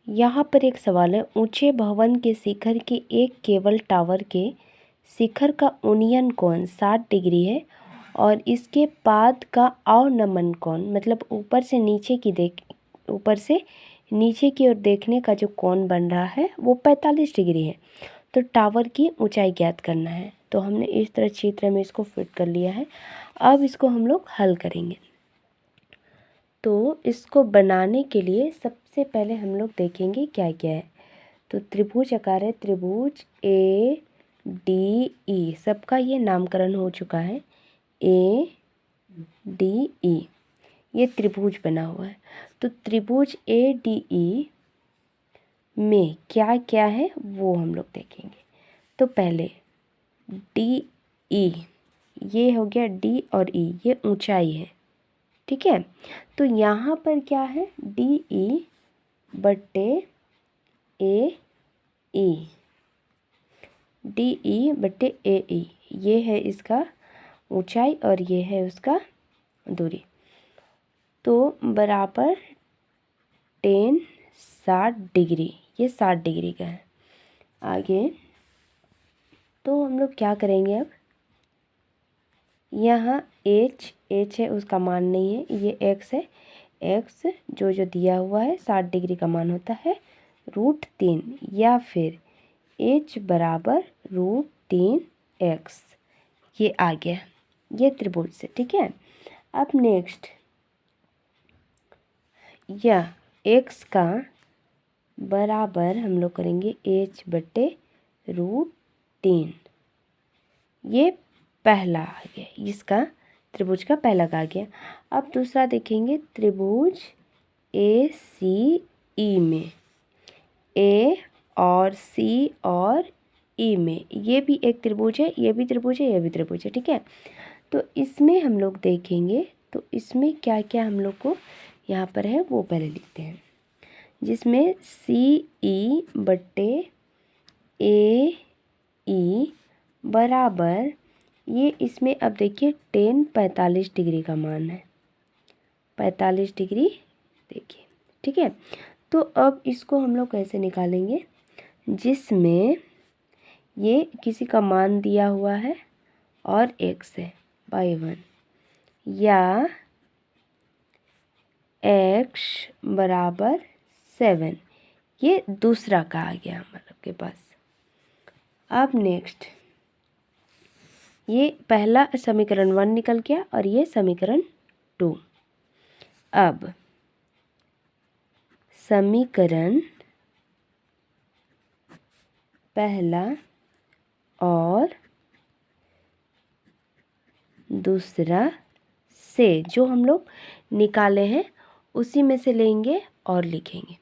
यहाँ पर एक सवाल है, ऊंचे भवन के शिखर के एक केबल टावर के शिखर का उन्नयन कोण 60 डिग्री है और इसके पाद का अवनमन कोण, मतलब ऊपर से नीचे की ओर देखने का जो कोण बन रहा है वो 45 डिग्री है। तो टावर की ऊंचाई ज्ञात करना है। तो हमने इस तरह चित्र में इसको फिट कर लिया है। अब इसको हम लोग हल करेंगे। तो इसको बनाने के लिए सबसे पहले हम लोग देखेंगे क्या क्या है। तो त्रिभुज आकार है, त्रिभुज ए डी ई, सबका ये नामकरण हो चुका है। ए डी ई, ये त्रिभुज बना हुआ है। तो त्रिभुज ए डी ई में क्या क्या है वो हम लोग देखेंगे। तो पहले डी ई, ये हो गया डी और ई, ये ऊंचाई है, ठीक है। तो यहाँ पर क्या है, डी ई बट्टे ए ई, डी ई बट्टे ए ई, ये है इसका ऊंचाई और ये है उसका दूरी। तो बराबर 60 डिग्री, ये 60 डिग्री का है। आगे तो हम लोग क्या करेंगे, अब यहाँ एच है, उसका मान नहीं है, ये एक्स है। एक्स जो दिया हुआ है 60 डिग्री का मान होता है √3, या फिर एच बराबर √3x, ये आ गया ये त्रिभुज से, ठीक है। अब नेक्स्ट, यह x का बराबर हम लोग करेंगे h बट्टे √3, ये पहला आ गया, इसका त्रिभुज का पहला का आ गया। अब दूसरा देखेंगे, त्रिभुज ए सी ई में, ए और सी और ई में, ये भी एक त्रिभुज है, ये भी त्रिभुज है, ये भी त्रिभुज है, ठीक है। तो इसमें हम लोग देखेंगे, तो इसमें क्या क्या हम लोग को यहाँ पर है वो पहले लिखते हैं। जिसमें सी ई बट्टे ए ई बराबर, ये इसमें अब देखिए 45 डिग्री का मान है, 45 डिग्री देखिए, ठीक है। तो अब इसको हम लोग कैसे निकालेंगे, जिसमें ये किसी का मान दिया हुआ है और x है y1, या x बराबर 7, ये दूसरा का आ गया हमारे के पास। अब नेक्स्ट, ये पहला समीकरण 1 निकल गया और ये समीकरण 2। अब समीकरण पहला और दूसरा से जो हम लोग निकाले हैं उसी में से लेंगे और लिखेंगे।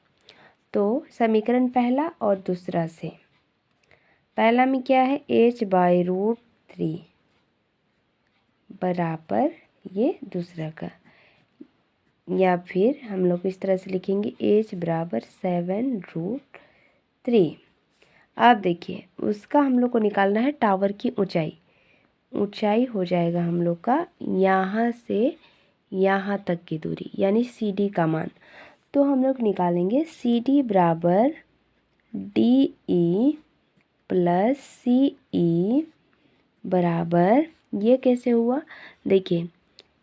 तो समीकरण पहला और दूसरा से, पहला में क्या है, h/√3 बराबर ये दूसरा का, या फिर हम लोग इस तरह से लिखेंगे h बराबर 7√3। अब देखिए उसका हम लोग को निकालना है टावर की ऊंचाई। ऊंचाई हो जाएगा हम लोग का यहाँ से यहाँ तक की दूरी, यानी सी डी का मान। तो हम लोग निकालेंगे सी डी बराबर डी ई प्लस सी ई बराबर, ये कैसे हुआ, देखिए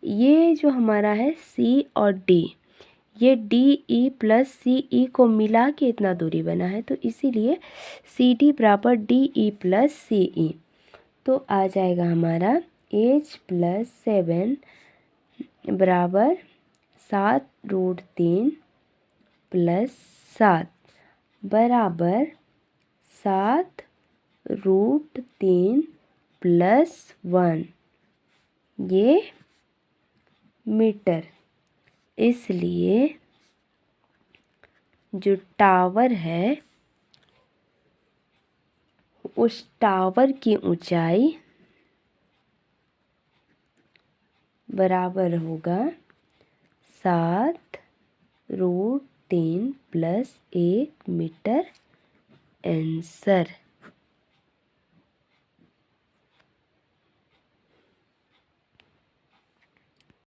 ये जो हमारा है सी और डी, ये डी ई प्लस सी ई को मिला के इतना दूरी बना है, तो इसीलिए सी डी बराबर डी ई प्लस सी ई। तो आ जाएगा हमारा h + 7 बराबर 7√3 + 7 बराबर 7√3 + 1, ये मीटर। इसलिए जो टावर है उस टावर की ऊंचाई बराबर होगा 7√3 + 1 मीटर। आंसर।